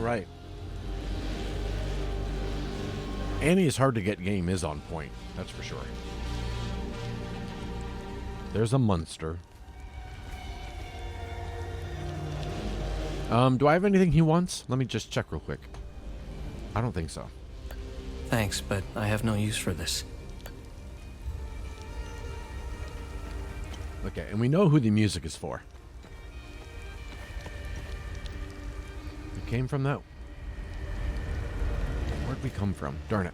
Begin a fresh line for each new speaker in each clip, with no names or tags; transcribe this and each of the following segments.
right. Annie's hard to get game is on point. That's for sure. There's a monster. Do I have anything he wants? Let me just check real quick. I don't think so.
Thanks, but I have no use for this.
Okay, and we know who the music is for. We came from that. Where'd we come from? Darn it.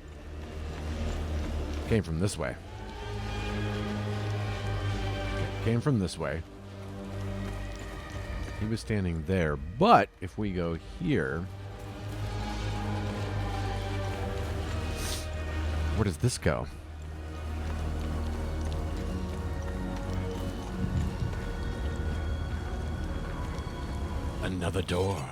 Came from this way. Okay, came from this way. He was standing there, but if we go here... Where does this go? Another door.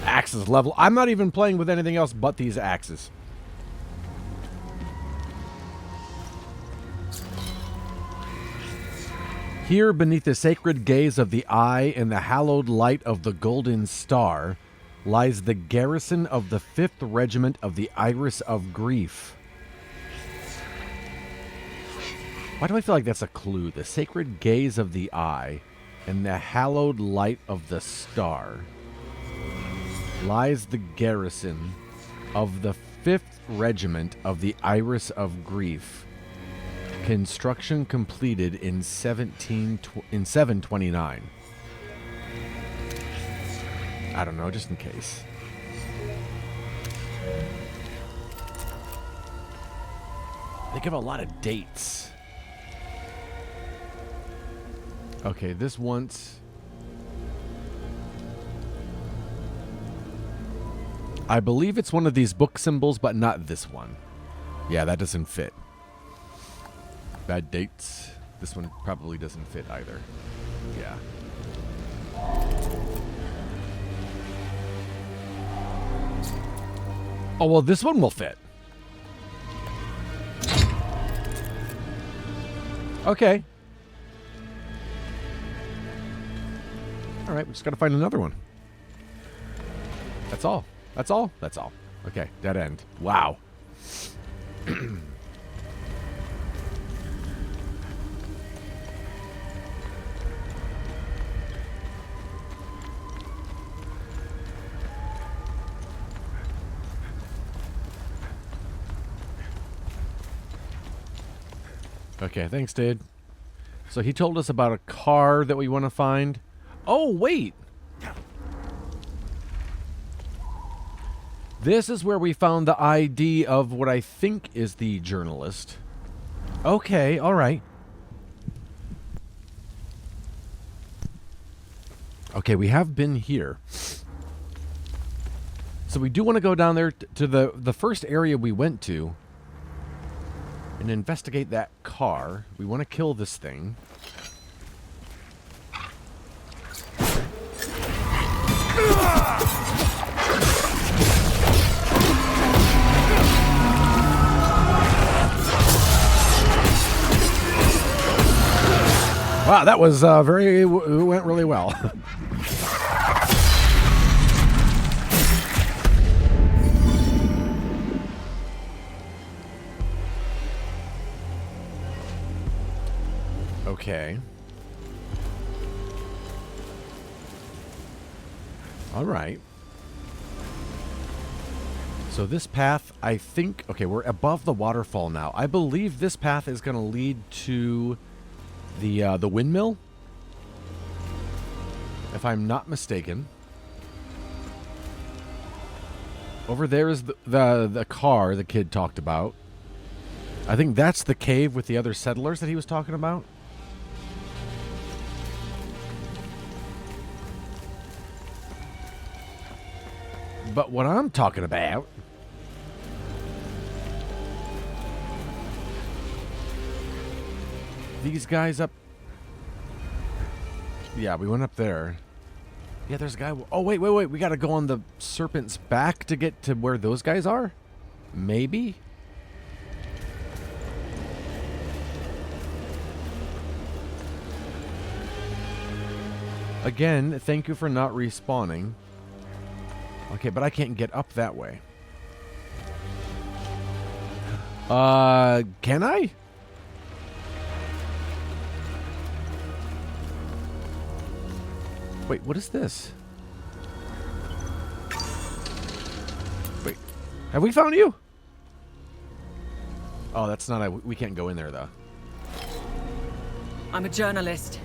Axes level. I'm not even playing with anything else but these axes. Here, beneath the sacred gaze of the eye and the hallowed light of the golden star, lies the garrison of the 5th Regiment of the Iris of Grief. Why do I feel like that's a clue? The sacred gaze of the eye and the hallowed light of the star lies the garrison of the 5th Regiment of the Iris of Grief. Construction completed in 729. I don't know, just in case. They give a lot of dates. Okay, this once... I believe it's one of these book symbols, but not this one. Yeah, that doesn't fit. Bad dates. This one probably doesn't fit either. Yeah. Oh, well, this one will fit. Okay. All right, we just got to find another one. That's all. That's all? That's all. Okay, dead end. Wow. Okay, thanks, dude. So he told us about a car that we want to find. Oh, wait! This is where we found the ID of what I think is the journalist. Okay, alright. Okay, we have been here. So we do want to go down there to the first area we went to and investigate that car. We want to kill this thing. Wow, that was went really well. Okay. All right. So this path, I think... Okay, we're above the waterfall now. I believe this path is going to lead to the windmill, if I'm not mistaken. Over there is the car the kid talked about. I think that's the cave with the other settlers that he was talking about. But what I'm talking about... These guys up... Yeah, we went up there. Yeah, there's a guy... Oh, wait. We gotta go on the serpent's back to get to where those guys are? Maybe? Again, thank you for not respawning. Okay, but I can't get up that way. Can I? Wait, what is this? Wait, have we found you? Oh, that's not... we can't go in there, though.
I'm a journalist.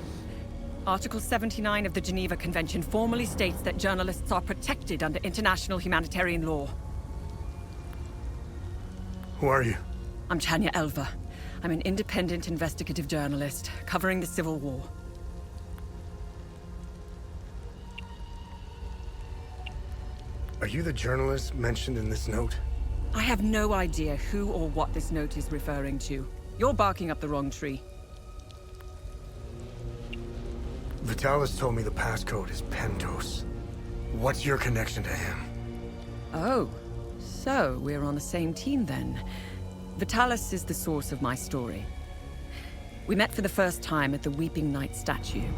Article 79 of the Geneva Convention formally states that journalists are protected under international humanitarian law.
Who are you?
I'm Chania Elva. I'm an independent investigative journalist covering the Civil War.
Are you the journalist mentioned in this note?
I have no idea who or what this note is referring to. You're barking up the wrong tree.
Vitalis told me the passcode is Pentos. What's your connection to him?
Oh, so we're on the same team then. Vitalis is the source of my story. We met for the first time at the Weeping Knight statue.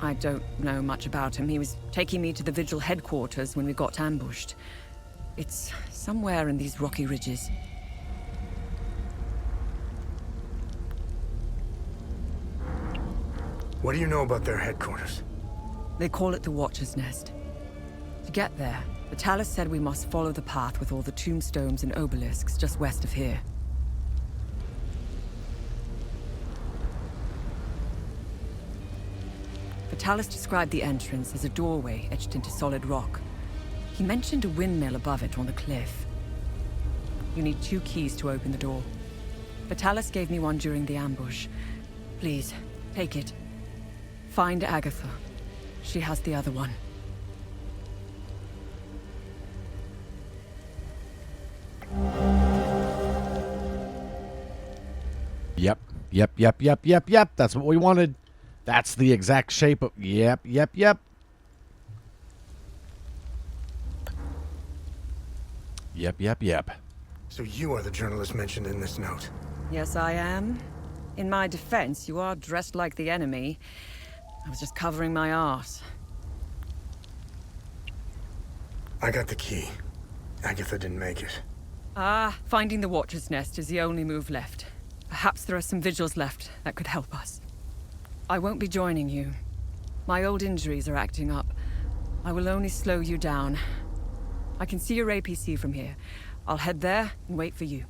I don't know much about him. He was taking me to the Vigil headquarters when we got ambushed. It's somewhere in these rocky ridges.
What do you know about their headquarters?
They call it the Watcher's Nest. To get there, Vitalis said we must follow the path with all the tombstones and obelisks just west of here. Vitalis described the entrance as a doorway etched into solid rock. He mentioned a windmill above it on the cliff. You need 2 keys to open the door. Vitalis gave me one during the ambush. Please, take it. Find Agatha. She has the other one.
Yep. That's what we wanted. That's the exact shape of... Yep. Yep.
So you are the journalist mentioned in this note?
Yes, I am. In my defense, you are dressed like the enemy. I was just covering my arse.
I got the key. Agatha didn't make it.
Finding the Watcher's Nest is the only move left. Perhaps there are some vigils left that could help us. I won't be joining you. My old injuries are acting up. I will only slow you down. I can see your APC from here. I'll head there and wait for you.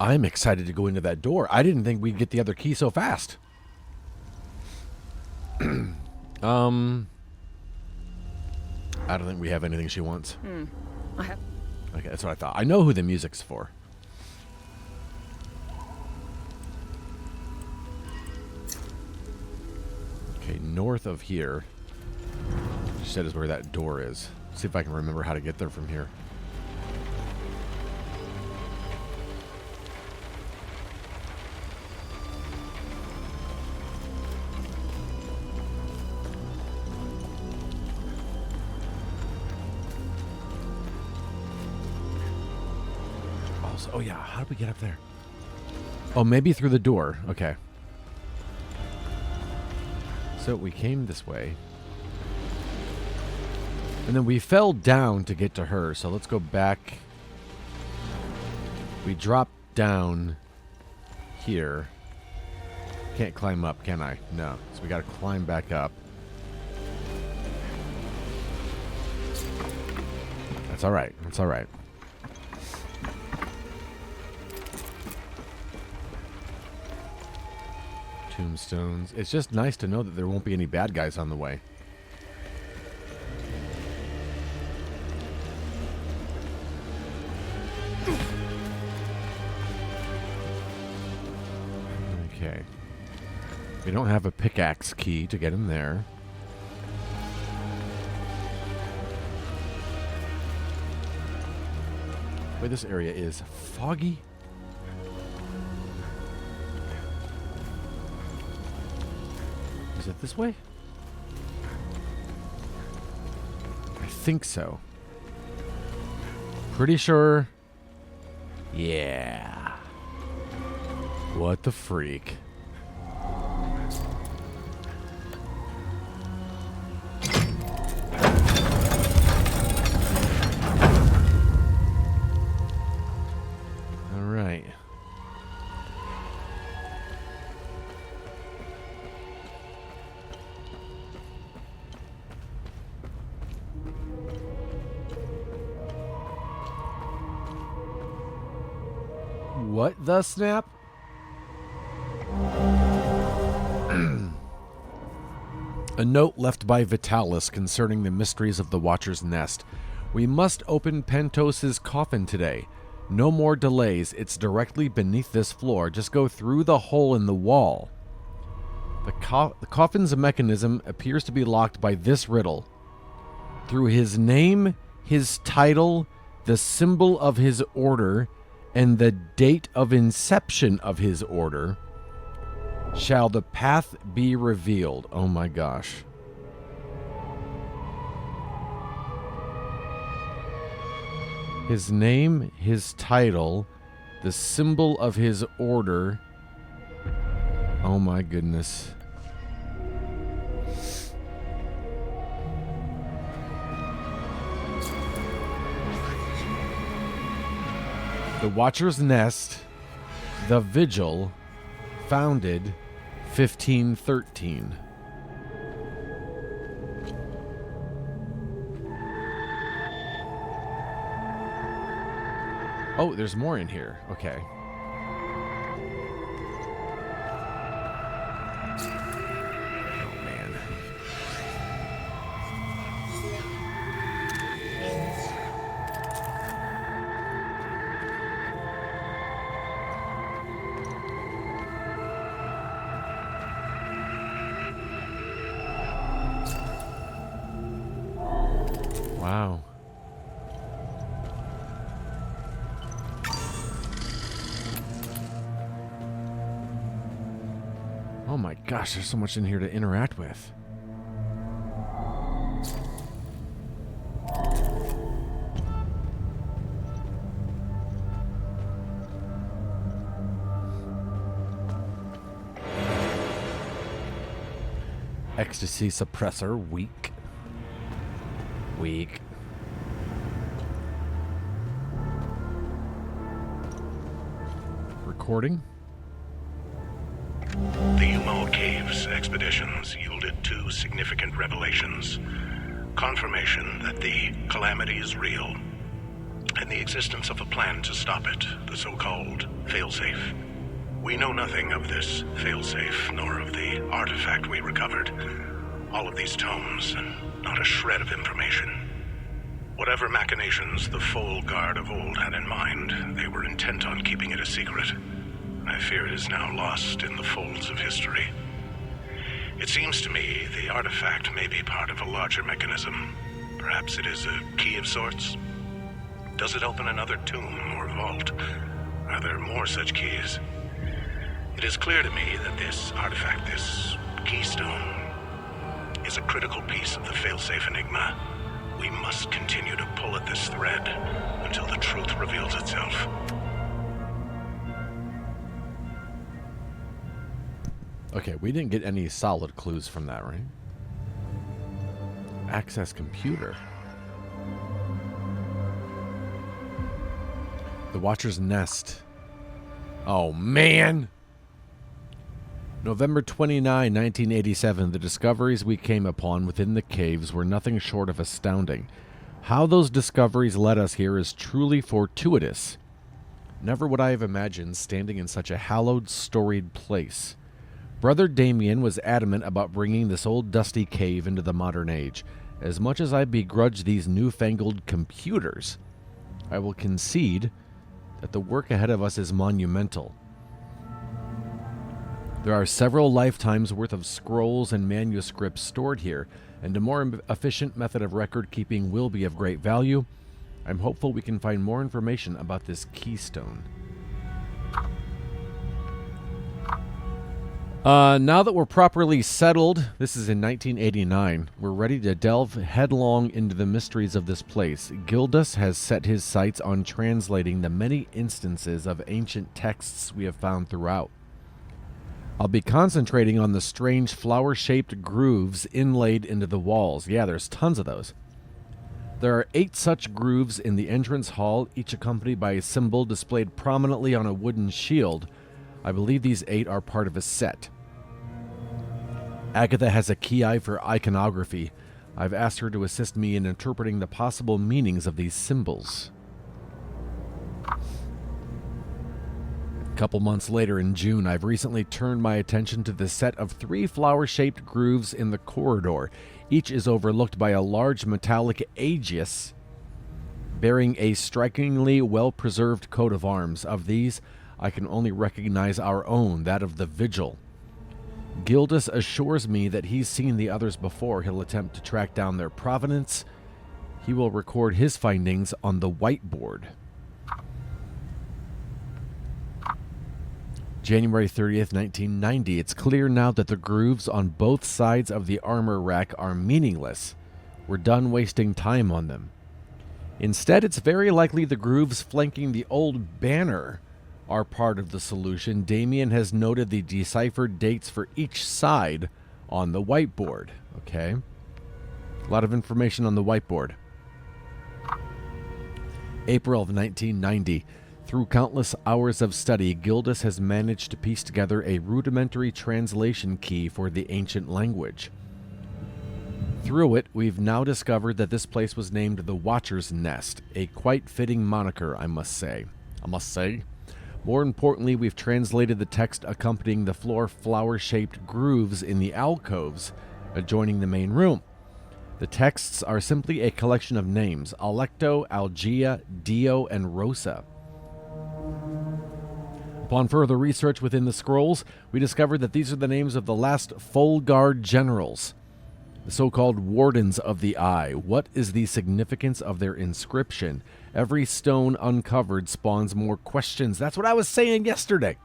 I'm excited to go into that door. I didn't think we'd get the other key so fast. I don't think we have anything she wants.
I have...
Okay, that's what I thought. I know who the music's for. Okay, north of here. She said is where that door is. See if I can remember how to get there from here. Oh yeah, how did we get up there? Oh, maybe through the door. Okay. So we came this way. And then we fell down to get to her, so let's go back. We dropped down here. Can't climb up, can I? No. So we gotta climb back up. That's alright. That's alright. Tombstones. It's just nice to know that there won't be any bad guys on the way. Okay. We don't have a pickaxe key to get in there. Wait, this area is foggy. Is it this way? I think so. Pretty sure. Yeah. What the freak? What the snap? A note left by Vitalis concerning the mysteries of the Watcher's Nest. We must open Pentos's coffin today. No more delays. It's directly beneath this floor. Just go through the hole in the wall. The coffin's mechanism appears to be locked by this riddle. Through his name, his title, the symbol of his order, and the date of inception of his order, shall the path be revealed. Oh my gosh. His name, his title, the symbol of his order. Oh my goodness. The Watcher's Nest, the Vigil, founded 1513. Oh, there's more in here. Okay. Oh, man. Wow. Oh my gosh, there's so much in here to interact with. Ecstasy suppressor, weak. Weak. Recording.
The Umal Caves expeditions yielded two significant revelations. Confirmation that the calamity is real, and the existence of a plan to stop it, the so-called failsafe. We know nothing of this failsafe, nor of the artifact we recovered. All of these tomes, and not a shred of information. Whatever machinations the Foal Guard of old had in mind, they were intent on keeping it a secret. I fear it is now lost in the folds of history. It seems to me the artifact may be part of a larger mechanism. Perhaps it is a key of sorts? Does it open another tomb or vault? Are there more such keys? It is clear to me that this artifact, this keystone, is a critical piece of the failsafe enigma. We must continue to pull at this thread until the truth reveals itself.
Okay, we didn't get any solid clues from that, right? Access computer. The Watcher's Nest. Oh, man! November 29, 1987, the discoveries we came upon within the caves were nothing short of astounding. How those discoveries led us here is truly fortuitous. Never would I have imagined standing in such a hallowed, storied place. Brother Damien was adamant about bringing this old dusty cave into the modern age. As much as I begrudge these newfangled computers, I will concede that the work ahead of us is monumental. There are several lifetimes worth of scrolls and manuscripts stored here, and a more efficient method of record keeping will be of great value. I'm hopeful we can find more information about this keystone. Now that we're properly settled, this is in 1989, we're ready to delve headlong into the mysteries of this place. Gildas has set his sights on translating the many instances of ancient texts we have found throughout. I'll be concentrating on the strange flower-shaped grooves inlaid into the walls. Yeah, there's tons of those. There are 8 such grooves in the entrance hall, each accompanied by a symbol displayed prominently on a wooden shield. I believe these 8 are part of a set. Agatha has a key eye for iconography. I've asked her to assist me in interpreting the possible meanings of these symbols. couple months later in June, I've recently turned my attention to the set of 3 flower-shaped grooves in the corridor. Each is overlooked by a large metallic aegis bearing a strikingly well-preserved coat of arms. Of these, I can only recognize our own, that of the Vigil. Gildas assures me that he's seen the others before. He'll attempt to track down their provenance. He will record his findings on the whiteboard. January 30th, 1990. It's clear now that the grooves on both sides of the armor rack are meaningless. We're done wasting time on them. Instead, it's very likely the grooves flanking the old banner are part of the solution. Damien has noted the deciphered dates for each side on the whiteboard. Okay. A lot of information on the whiteboard. April of 1990. Through countless hours of study, Gildas has managed to piece together a rudimentary translation key for the ancient language. Through it, we've now discovered that this place was named the Watcher's Nest, a quite fitting moniker, I must say. More importantly, we've translated the text accompanying the flower-shaped grooves in the alcoves adjoining the main room. The texts are simply a collection of names: Alecto, Algia, Dio, and Rosa. Upon further research within the scrolls, we discovered that these are the names of the last Fulguard generals, the so-called Wardens of the Eye. What is the significance of their inscription? Every stone uncovered spawns more questions. That's what I was saying yesterday.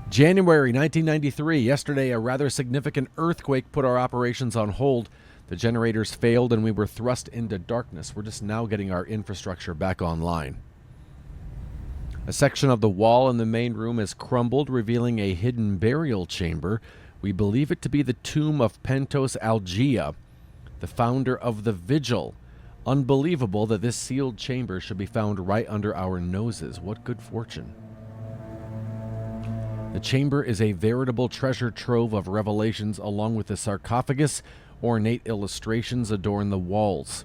January 1993. Yesterday, a rather significant earthquake put our operations on hold. The generators failed and we were thrust into darkness. We're just now getting our infrastructure back online. A section of the wall in the main room has crumbled, revealing a hidden burial chamber. We believe it to be the tomb of Pentos Algia, the founder of the Vigil. Unbelievable that this sealed chamber should be found right under our noses. What good fortune. The chamber is a veritable treasure trove of revelations. Along with the sarcophagus, ornate illustrations adorn the walls.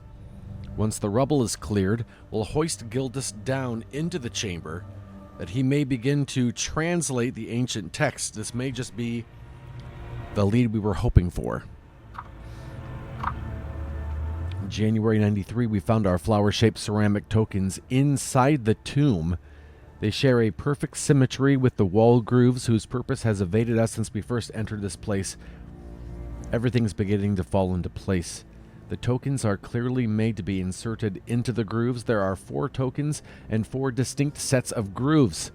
Once the rubble is cleared, we'll hoist Gildas down into the chamber that he may begin to translate the ancient text. This may just be the lead we were hoping for. In January 93, we found our flower-shaped ceramic tokens inside the tomb. They share a perfect symmetry with the wall grooves whose purpose has evaded us since we first entered this place. Everything's beginning to fall into place. The tokens are clearly made to be inserted into the grooves. There are 4 tokens and 4 distinct sets of grooves.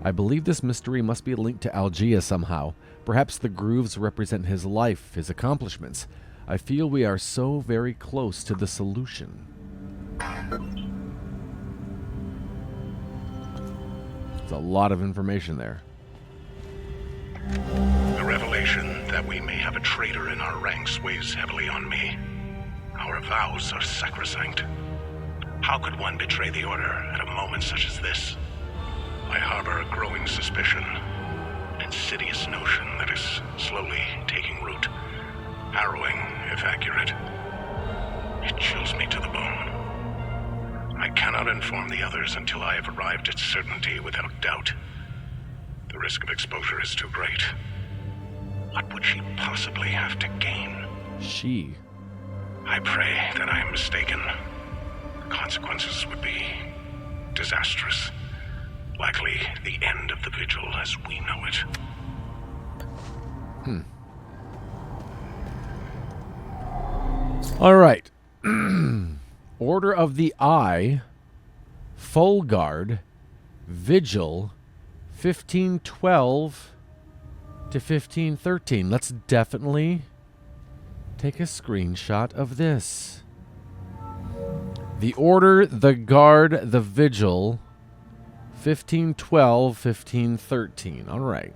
I believe this mystery must be linked to Algia somehow. Perhaps the grooves represent his life, his accomplishments. I feel we are so very close to the solution. There's a lot of information there.
The revelation that we may have a traitor in our ranks weighs heavily on me. Our vows are sacrosanct. How could one betray the Order at a moment such as this? I harbor a growing suspicion, an insidious notion that is slowly taking root. Harrowing, if accurate. It chills me to the bone. I cannot inform the others until I have arrived at certainty without doubt. The risk of exposure is too great. What would she possibly have to gain?
She.
I pray that I am mistaken. The consequences would be disastrous. Likely the end of the Vigil as we know it.
All right. Order of the Eye, Fulguard, Vigil, 1512 to 1513. Let's definitely take a screenshot of this. The Order, the Guard, the Vigil, 1512, 1513. All right.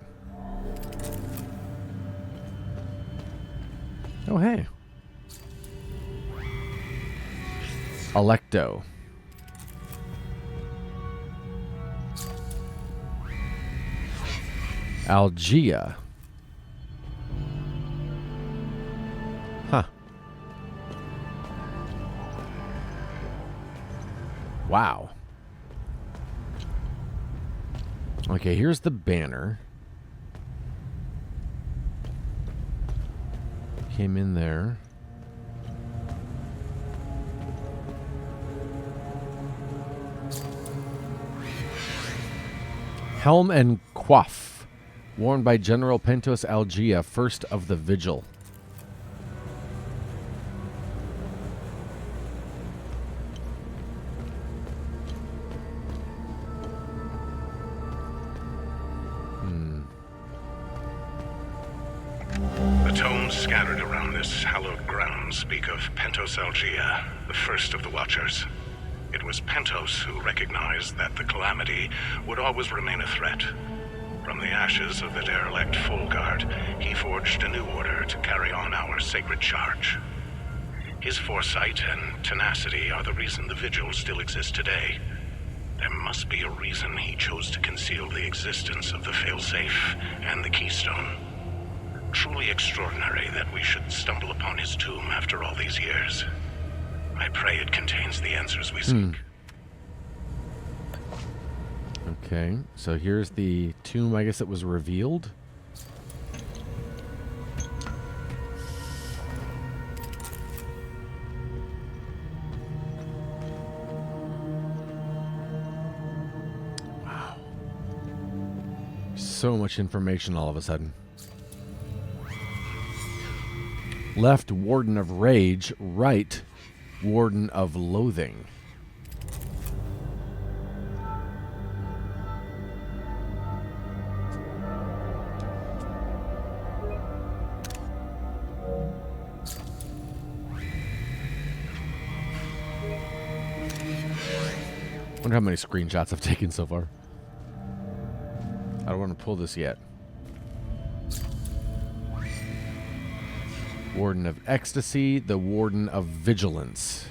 Oh, hey. Alecto. Algia. Huh. Wow. Okay, here's the banner. Came in there. Helm and coif, worn by General Pentos Algia, first of the Vigil.
The tomes scattered around this hallowed ground speak of Pentos Algia, the first of the Watchers. It was Pentos who recognized that the Calamity would always remain a threat. From the ashes of the derelict Folgard, he forged a new order to carry on our sacred charge. His foresight and tenacity are the reason the Vigil still exists today. There must be a reason he chose to conceal the existence of the failsafe and the keystone. Truly extraordinary that we should stumble upon his tomb after all these years. I pray it contains the answers we seek.
Okay, so here's the tomb, I guess it was revealed. Wow. So much information all of a sudden. Left, Warden of Rage. Right, Warden of Loathing. Wonder how many screenshots I've taken so far. I don't want to pull this yet. Warden of Ecstasy, the Warden of Vigilance.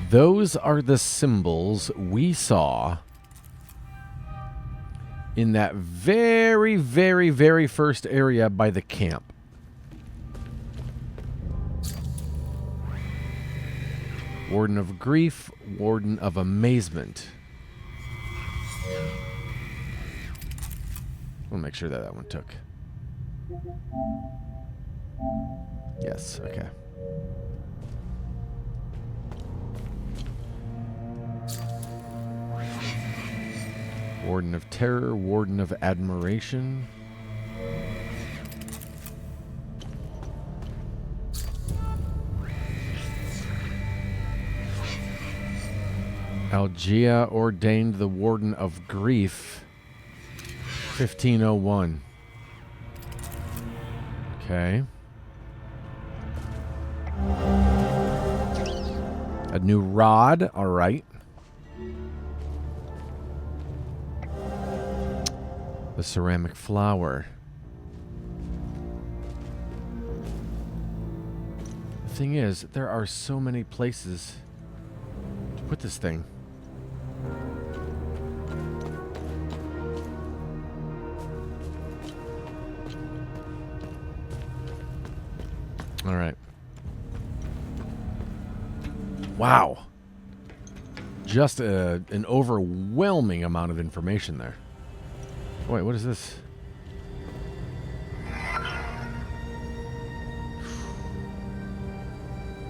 Those are the symbols we saw in that very, very, very first area by the camp. Warden of Grief, Warden of Amazement. I'll make sure that that one took. Yes, okay. Warden of Terror, Warden of Admiration. Algia ordained the Warden of Grief. 1501. Okay. A new rod, all right. The ceramic flower. The thing is, there are so many places to put this thing. All right. Wow. Just an overwhelming amount of information there. Wait, what is this?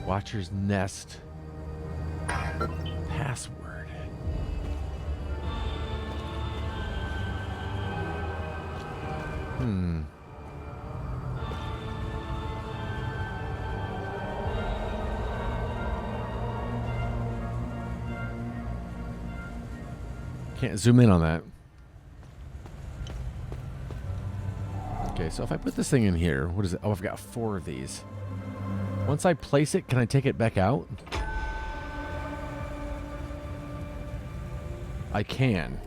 Watcher's Nest. Password. Can't zoom in on that. Okay, so if I put this thing in here, what is it? Oh, I've got 4 of these. Once I place it, can I take it back out? I can.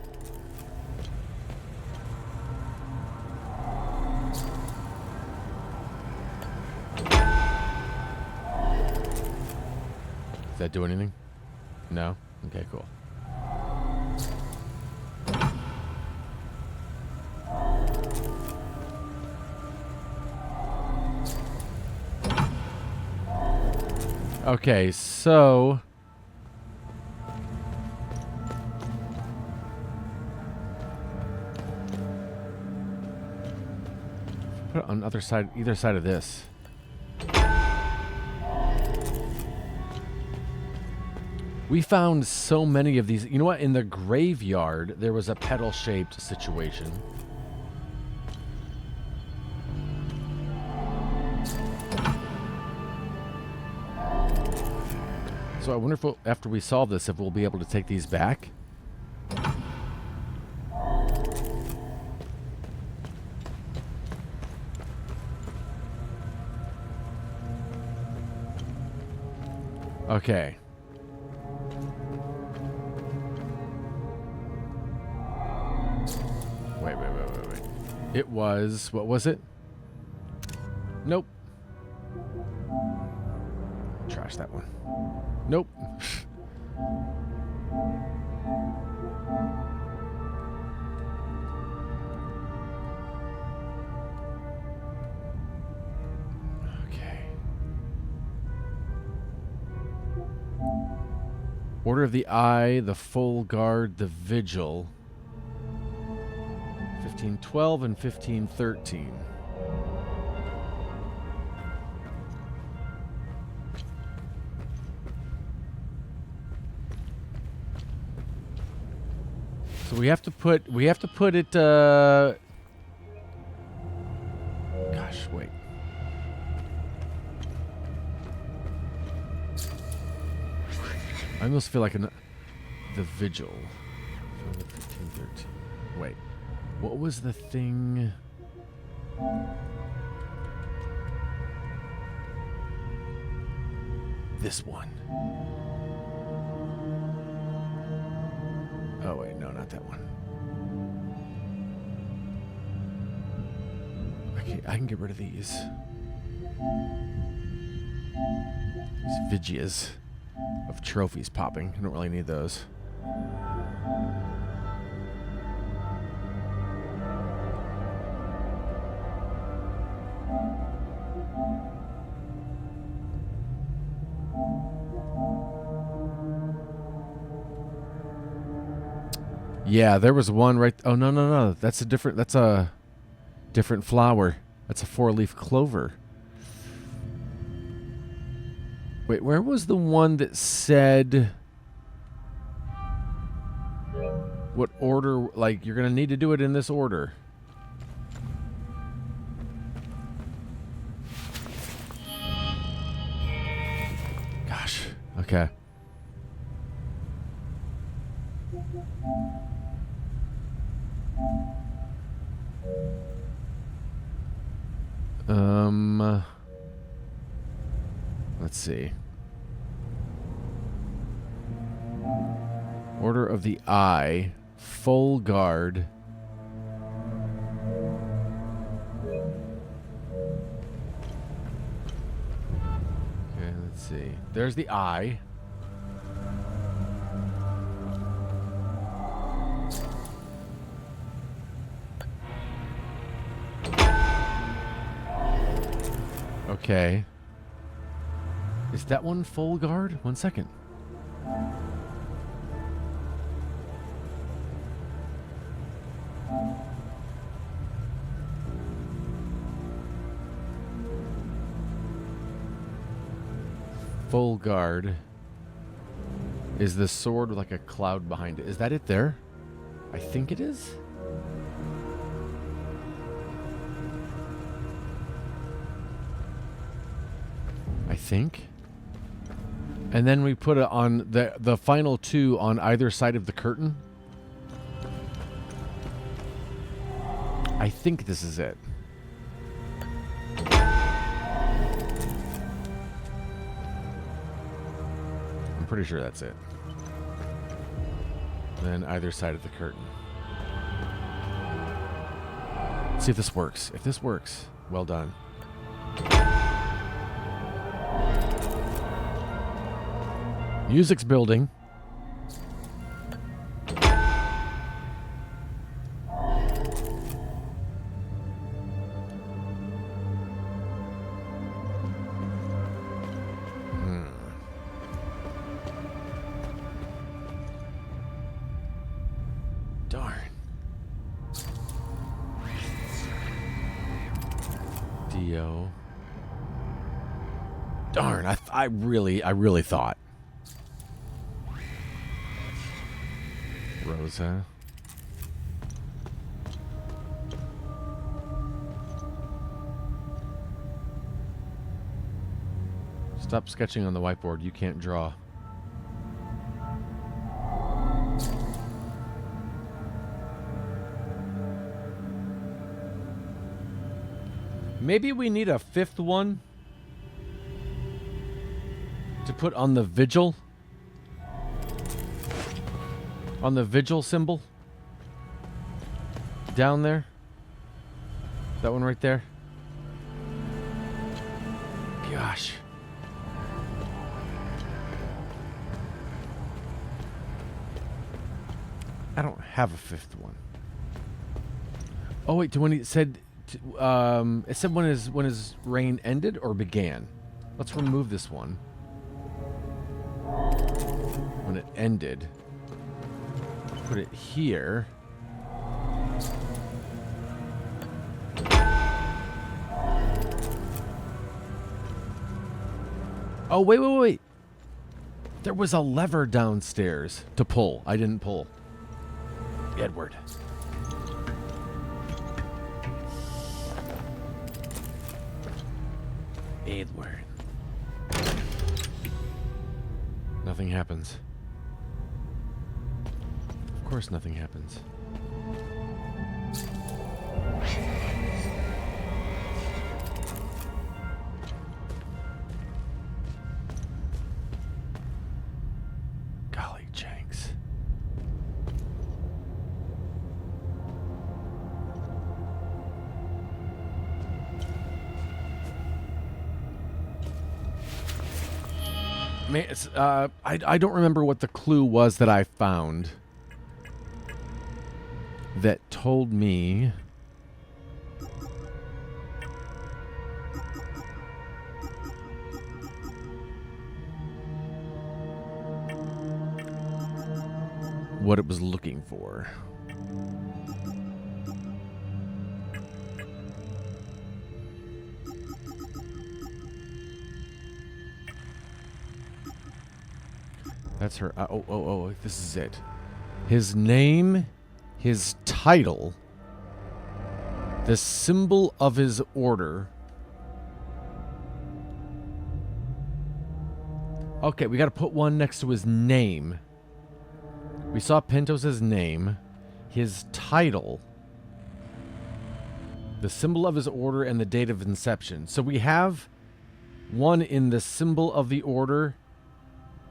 Does that do anything? No? Okay, cool. Okay, so on either side of this. We found so many of these. You know what? In the graveyard, there was a petal-shaped situation. So I wonder if after we solve this, if we'll be able to take these back. Okay. Wait. It was, what was it? Nope. Trash that one. Nope. Okay. Order of the Eye, the Full Guard, the Vigil. 1512 and 1513. So we have to put it gosh, wait. I almost feel like the Vigil. 1513. Wait. What was the thing? This one. Oh, wait, no, not that one. Okay, I can get rid of these. These Vigias of trophies popping. I don't really need those. Yeah, there was one right. Oh no! That's a different flower. That's a 4-leaf clover. Wait, where was the one that said what order? Like, you're gonna need to do it in this order. Gosh. Okay. Let's see. Order of the Eye, Full Guard. Okay, let's see. There's the Eye. Okay. Is that one Full Guard? 1 second. Full Guard is the sword with like a cloud behind it. Is that it there? I think it is. I think. And then we put it on the final two on either side of the curtain. I think this is it. I'm pretty sure that's it. Then either side of the curtain. Let's see if this works. If this works, well done. Music's building. Darn. Theo. Darn, I really thought. Rosa. Stop sketching on the whiteboard. You can't draw. Maybe we need a fifth one to put on the vigil. On the vigil symbol. Down there. That one right there. Gosh. I don't have a fifth one. Oh wait, when it said when his reign ended or began. Let's remove this one. When it ended. Put it here. Oh, wait. There was a lever downstairs to pull. I didn't pull. Edward. Edward. Nothing happens. Of course nothing happens. Golly janks. I don't remember what the clue was that I found that told me what it was looking for. That's her. Oh, this is it. His name, his title, the symbol of his order. Okay, we got to put one next to his name. We saw Pentos's name, his title, the symbol of his order, and the date of inception. So we have one in the symbol of the order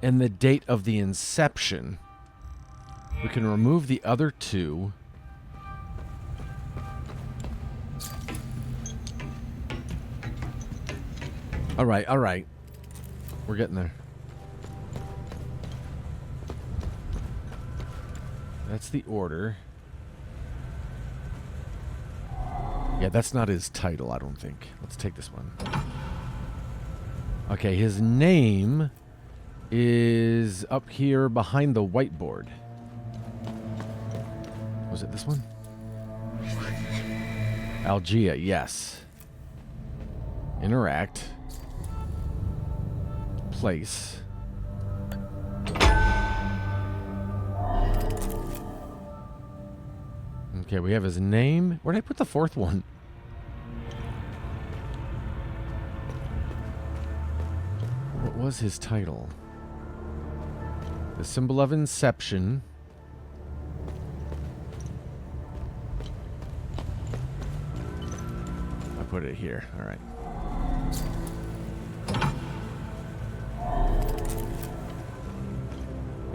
and the date of the inception. We can remove the other two. All right. We're getting there. That's the order. Yeah, that's not his title, I don't think. Let's take this one. Okay, his name is up here behind the whiteboard. Was it this one? Algia, yes. Interact. Place. Okay, we have his name. Where did I put the fourth one? What was his title? The symbol of inception. I put it here. All right.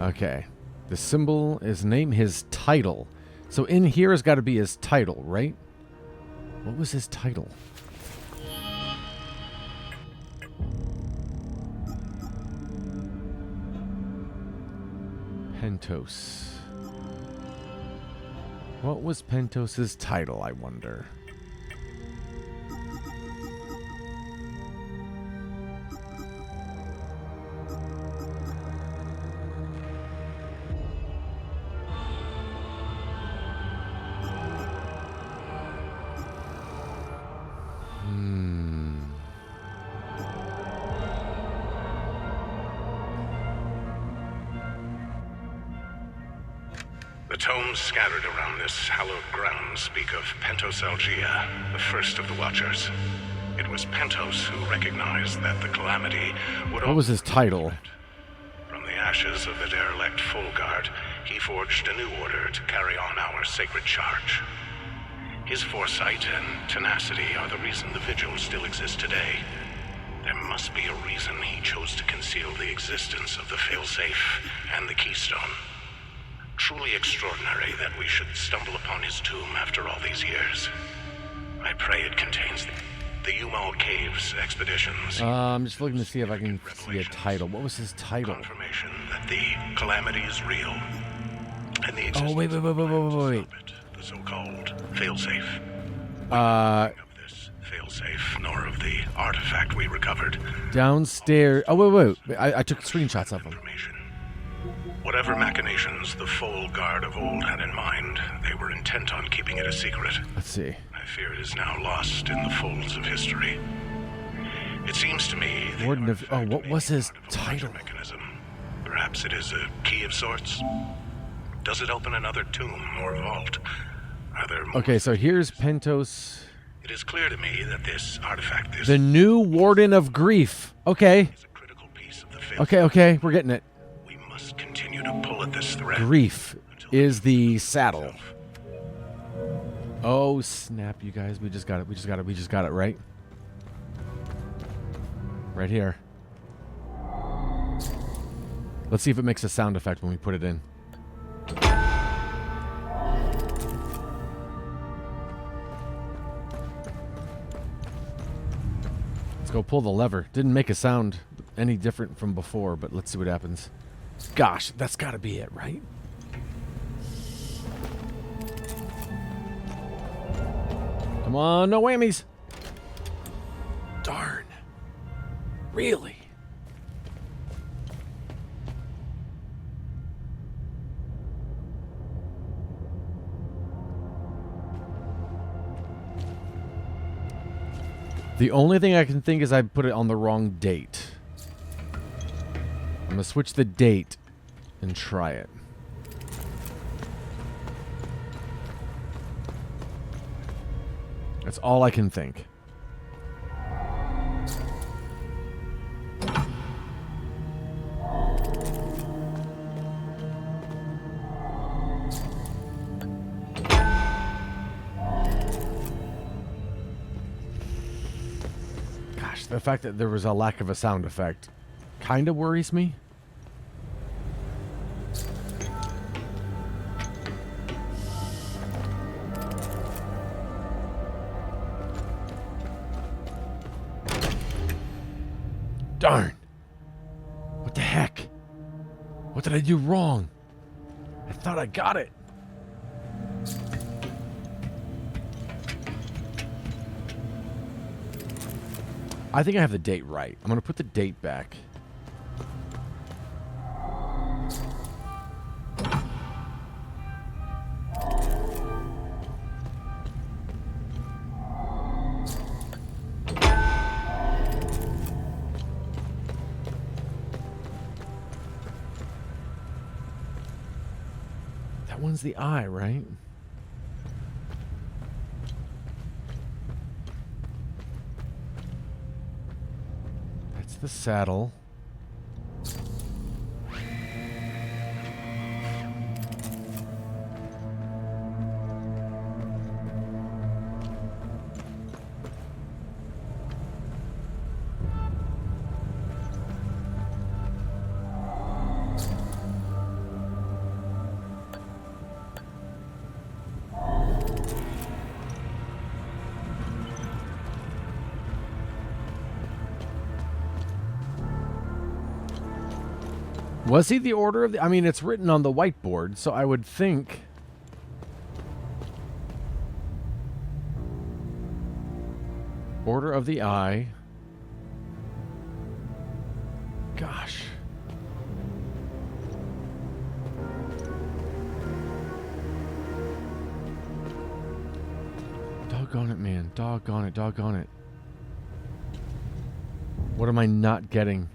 Okay. The symbol, his name, his title. So in here has got to be his title, right? What was his title? Pentos. What was Pentos's title, I wonder?
The tomes scattered around this hallowed ground speak of Pentosalgia, the first of the Watchers. It was Pentos who recognized that the calamity would...
What was his title?
From the ashes of the derelict Fulguard, he forged a new order to carry on our sacred charge. His foresight and tenacity are the reason the Vigil still exists today. There must be a reason he chose to conceal the existence of the failsafe and the keystone. Truly extraordinary that we should stumble upon his tomb after all these years. I pray it contains the Umal Caves expeditions.
I'm just looking to see if I can see a title. What was his title?
Confirmation that the calamity is real. And the existence
wait.
of the so-called failsafe.
Uh,
Of this failsafe, nor of the artifact we recovered.
downstairs. Oh, wait. I took screenshots of them.
Information. Whatever machinations the full guard of old had in mind, they were intent on keeping it a secret.
Let's see.
I fear it is now lost in the folds of history. It seems to me the
Warden of... Oh,
artifact
what
may
was
be
his
part of a larger
title?
mechanism. Perhaps it is a key of sorts. Does it open another tomb or vault? Are there more?
Okay, so here's Pentos.
It is clear to me that this artifact is
The new Warden of Grief. Okay.
a critical piece of the faith.
Okay, we're getting it.
We must continue to pull at this thread.
Grief is the saddle. Oh, snap, you guys. We just got it, right? Right here. Let's see if it makes a sound effect when we put it in. Let's go pull the lever. Didn't make a sound any different from before, but let's see what happens. Gosh, that's got to be it, right? Come on, no whammies. Darn. Really? The only thing I can think is I put it on the wrong date. I'm going to switch the date and try it. That's all I can think. Gosh, the fact that there was a lack of a sound effect kind of worries me. Darn. What the heck? What did I do wrong? I thought I got it. I think I have the date right. I'm going to put the date back. That one's the eye, right? That's the saddle. Was he the order of the... I mean, it's written on the whiteboard, so I would think... Order of the Eye. Gosh. Doggone it, man. Doggone it, doggone it. What am I not getting?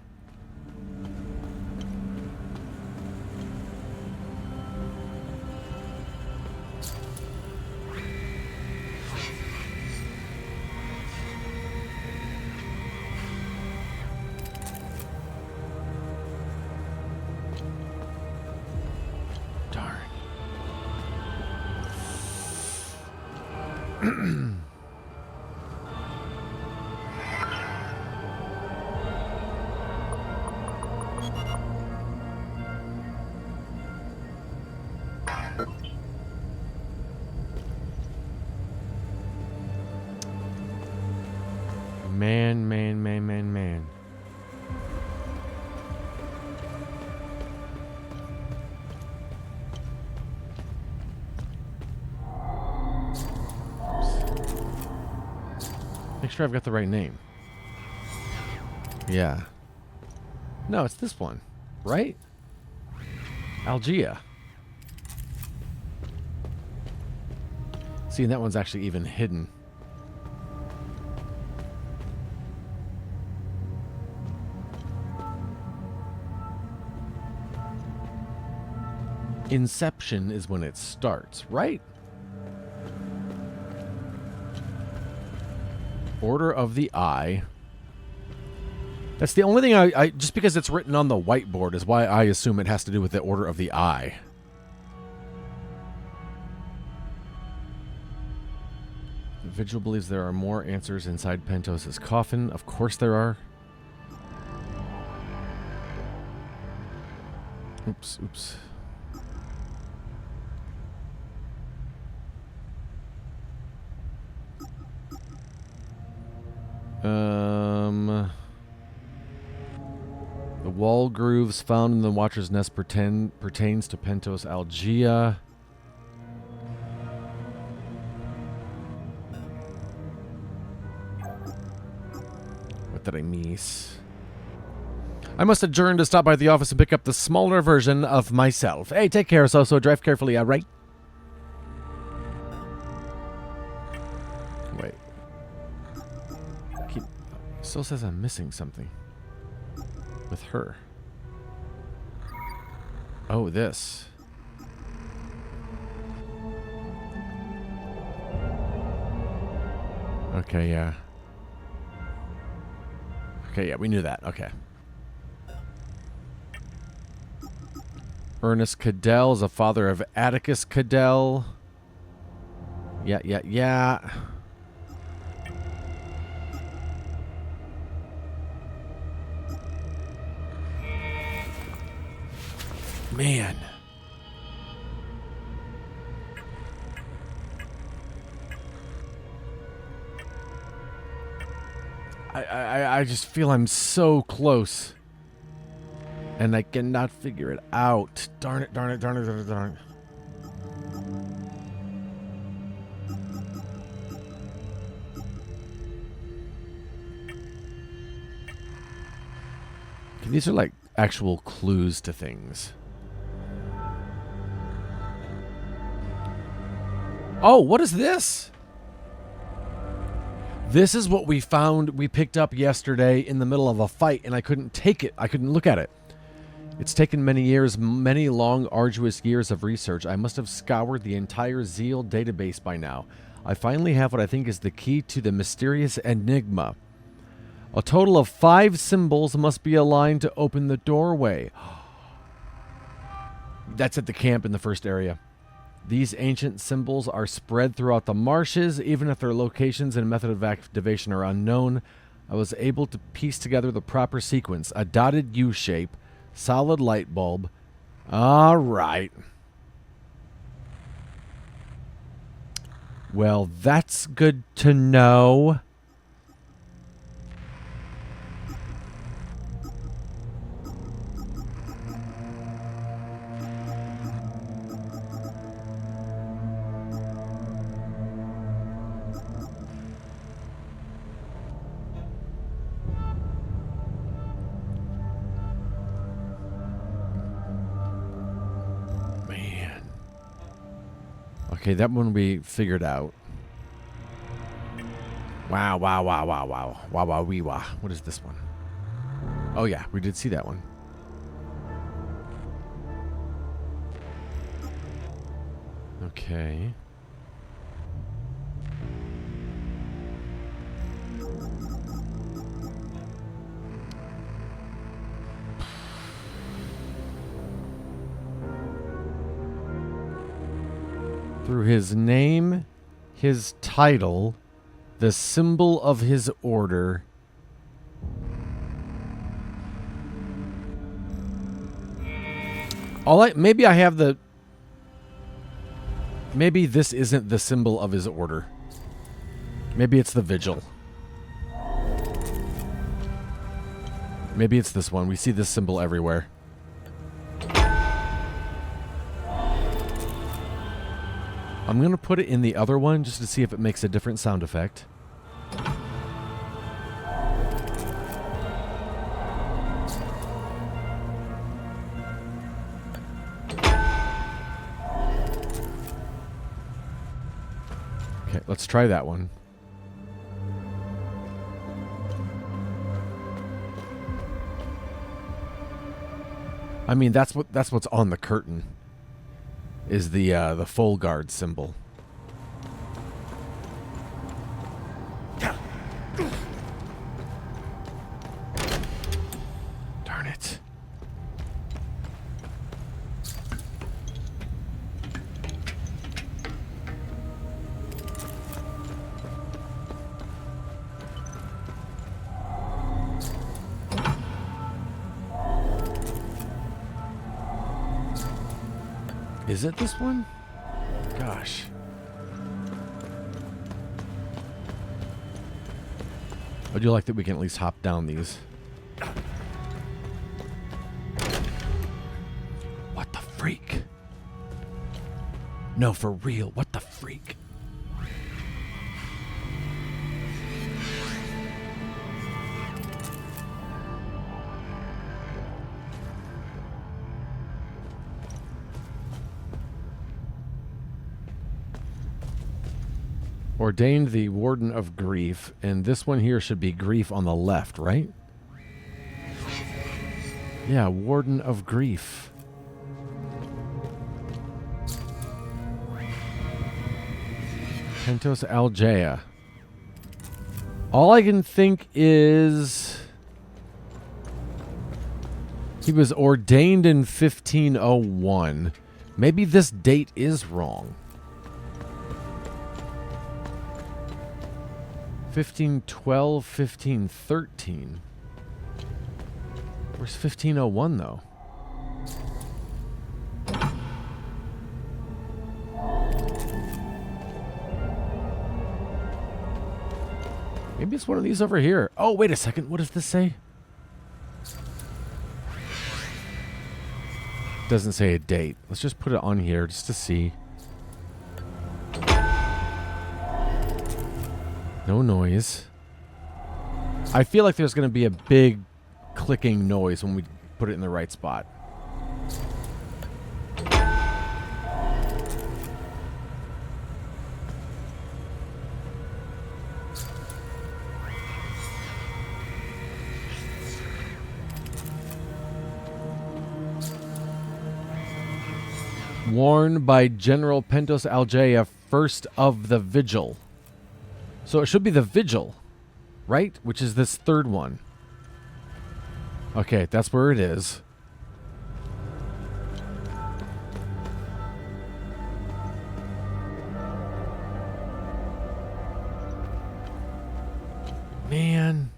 Man. Make sure I've got the right name. Yeah. No, it's this one, right? Algia. See, and that one's actually even hidden. Inception is when it starts, right? Order of the Eye. That's the only thing I just because it's written on the whiteboard is why I assume it has to do with the Order of the Eye. The Vigil believes there are more answers inside Pentos' coffin. Of course there are. Oops. The wall grooves found in the Watcher's Nest pertains to Pentos Algia. What did I miss? I must adjourn to stop by the office and pick up the smaller version of myself. Hey, take care, so drive carefully, alright? Wait. It still says I'm missing something. With her. Oh, this. Okay, yeah. Okay, yeah, we knew that. Okay. Ernest Cadell is a father of Atticus Cadell. Yeah. Man. I just feel I'm so close. And I cannot figure it out. Darn it. Can these are like actual clues to things. Oh, what is this? This is what we picked up yesterday in the middle of a fight, and I couldn't take it. I couldn't look at it. It's taken many years, many long, arduous years of research. I must have scoured the entire Zeal database by now. I finally have what I think is the key to the mysterious enigma. A total of 5 symbols must be aligned to open the doorway. That's at the camp in the first area. These ancient symbols are spread throughout the marshes. Even if their locations and method of activation are unknown, I was able to piece together the proper sequence. A dotted U shape, solid light bulb. All right. Well, that's good to know. Okay, that one we figured out. Wow. Wee wah. What is this one? Oh yeah, we did see that one. Okay. Through his name, his title, the symbol of his order. Maybe I have the... Maybe this isn't the symbol of his order. Maybe it's the Vigil. Maybe it's this one. We see this symbol everywhere. I'm going to put it in the other one just to see if it makes a different sound effect. Okay, let's try that one. I mean, that's what's on the curtain. Is the full guard symbol. Darn it. Is it this one? Gosh. I do like that we can at least hop down these. What the freak? No, for real. What the freak? Ordained the Warden of Grief, and this one here should be Grief on the left, right? Yeah, Warden of Grief. Pentos Algea. All I can think is he was ordained in 1501. Maybe this date is wrong. 1512, 1513. Where's 1501 though? Maybe it's one of these over here. Oh, wait a second. What does this say? Doesn't say a date. Let's just put it on here just to see. No noise. I feel like there's going to be a big clicking noise when we put it in the right spot. Worn by General Pentos Algea, first of the Vigil. So it should be the Vigil, right? Which is this third one. Okay, that's where it is. Man.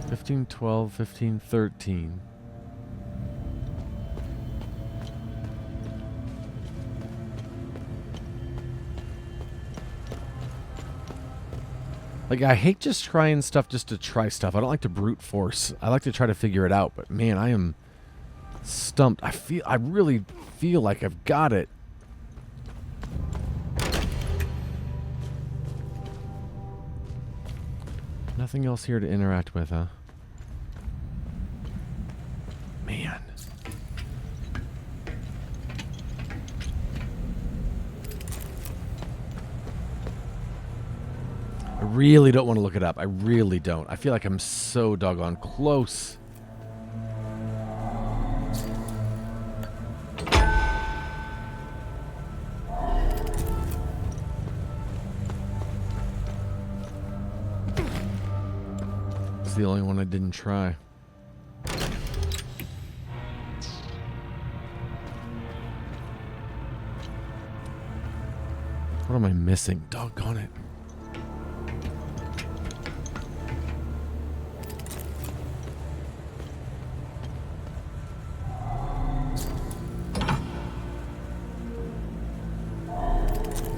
1512, 1513. Like, I hate just trying stuff just to try stuff. I don't like to brute force. I like to try to figure it out. But man, I am stumped. I really feel like I've got it. Nothing else here to interact with, huh? Man. I really don't want to look it up. I really don't. I feel like I'm so doggone close. It's the only one I didn't try. What am I missing? Doggone it.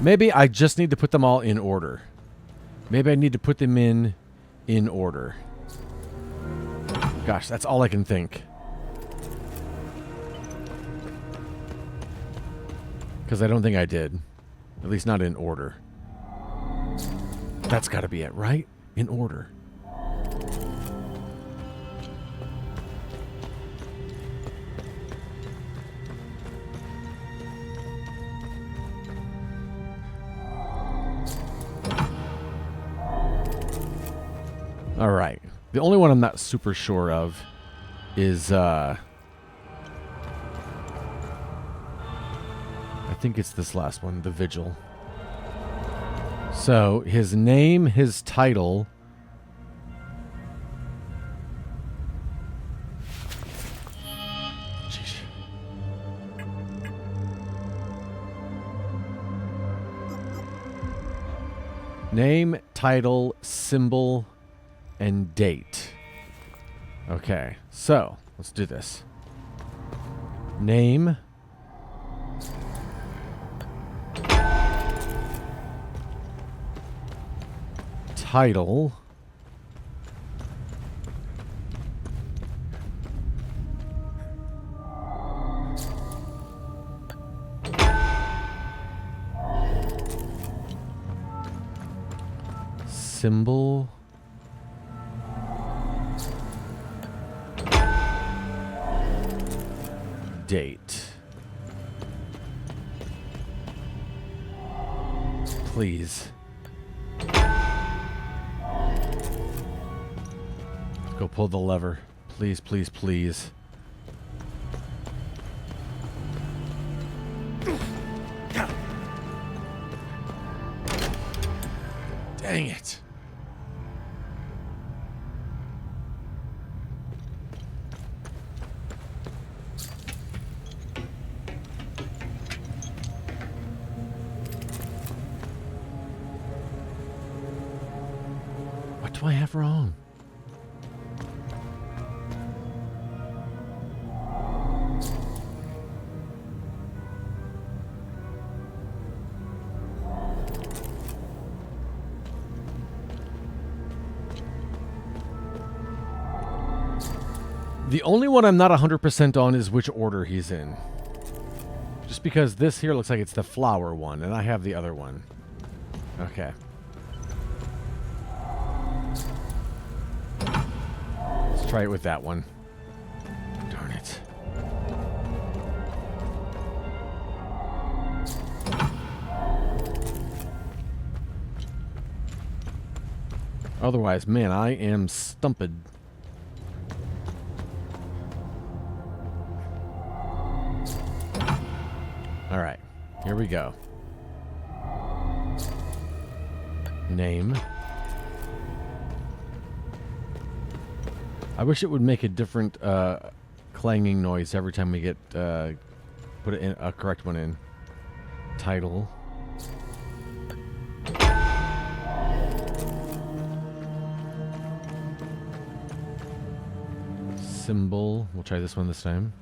Maybe I just need to put them all in order. Maybe I need to put them in order. Gosh, that's all I can think. Because I don't think I did. At least not in order. That's got to be it, right? In order. All right. The only one I'm not super sure of is, I think it's this last one, the Vigil. So, his name, his title. Jeez. Name, title, symbol, and date. Okay, so let's do this. Name. Title. Symbol. Date. Please. Go pull the lever. Please, please, please. Dang it. What do I have wrong? The only one I'm not 100% on is which order he's in. Just because this here looks like it's the flower one, and I have the other one. Okay. Let's try it with that one. Darn it. Otherwise, man, I am stumped. All right, here we go. Name. I wish it would make a different clanging noise every time we get put it in a correct one in. Title. Symbol. We'll try this one this time.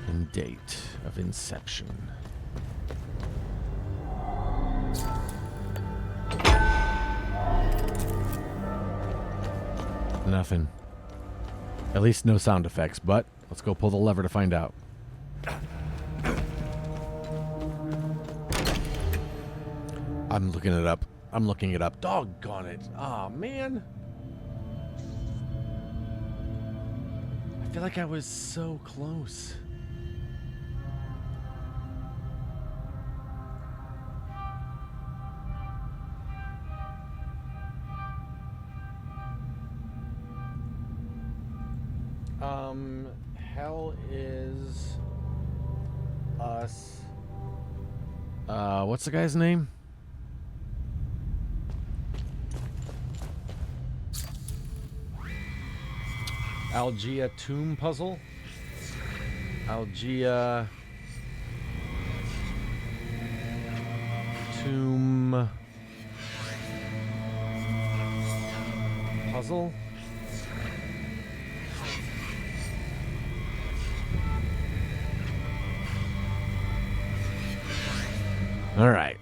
And date of inception. Nothing. At least no sound effects, but let's go pull the lever to find out. I'm looking it up. I'm looking it up. Doggone it. Aw, man. I feel like I was so close. Hell is us. What's the guy's name? Algia Tomb Puzzle? Algia. Tomb. Puzzle. All right.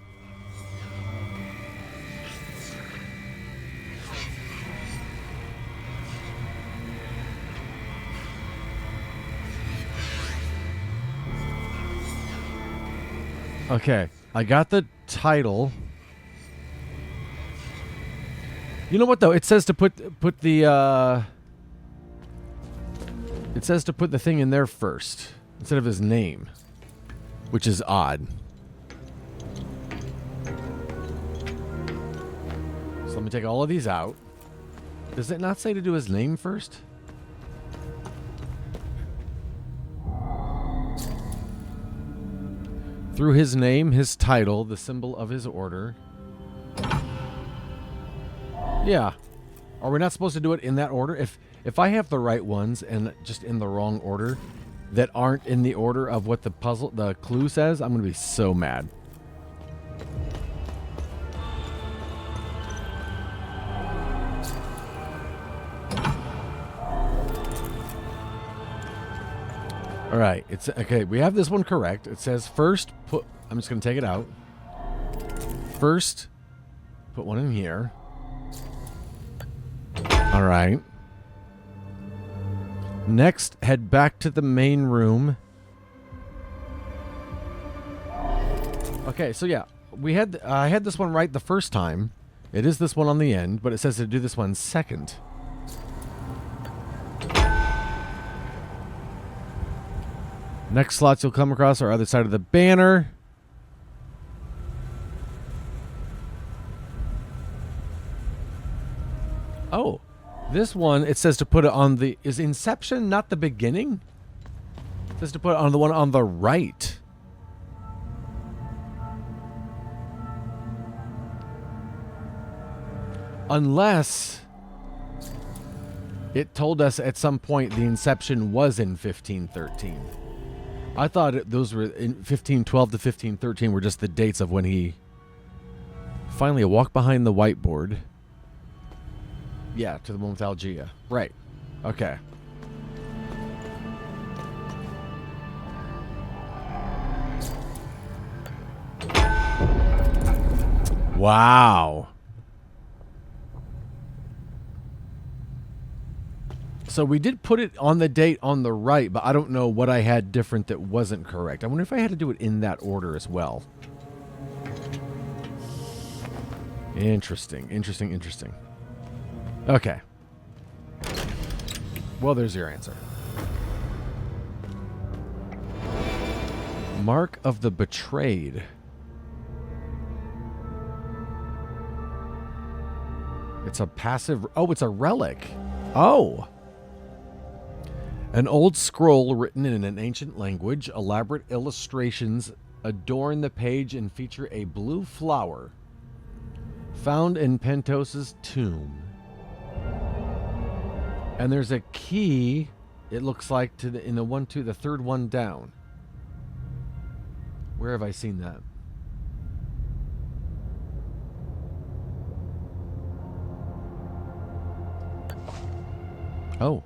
Okay, I got the title. You know what though? It says to put the it says to put the thing in there first instead of his name, which is odd. So let me take all of these out. Does it not say to do his name first? Through his name, his title, the symbol of his order. Yeah. Are we not supposed to do it in that order? If I have the right ones and just in the wrong order that aren't in the order of what the clue says, I'm going to be so mad. All right, it's okay. We have this one correct. It says first put. I'm just gonna take it out. First, put one in here. All right. Next, head back to the main room. Okay, so yeah, I had this one right the first time. It is this one on the end, but it says to do this one second. Next slots you'll come across are other side of the banner. Oh, this one, it says to put it on the... Is Inception not the beginning? It says to put it on the one on the right. Unless it told us at some point the Inception was in 1513. I thought those were in 1512 to 1513 were just the dates of when he finally walked behind the whiteboard. Yeah, to the one with Algia. Right. Okay. Wow. So we did put it on the date on the right, but I don't know what I had different that wasn't correct. I wonder if I had to do it in that order as well. Interesting, interesting, interesting. Okay. Well, there's your answer. Mark of the Betrayed. It's a passive... Oh, it's a relic. Oh. An old scroll written in an ancient language. Elaborate illustrations adorn the page and feature a blue flower found in Pentos's tomb. And there's a key, it looks like, to the third one down. Where have I seen that? Oh.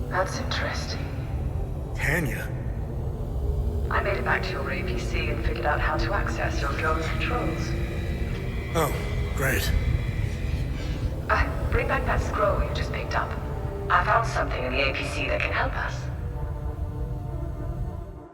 That's interesting.
Tanya?
I made it back to your APC and figured out how to access your drone's controls.
Oh, great.
Bring back that scroll you just picked up. I found something in the APC that can help us.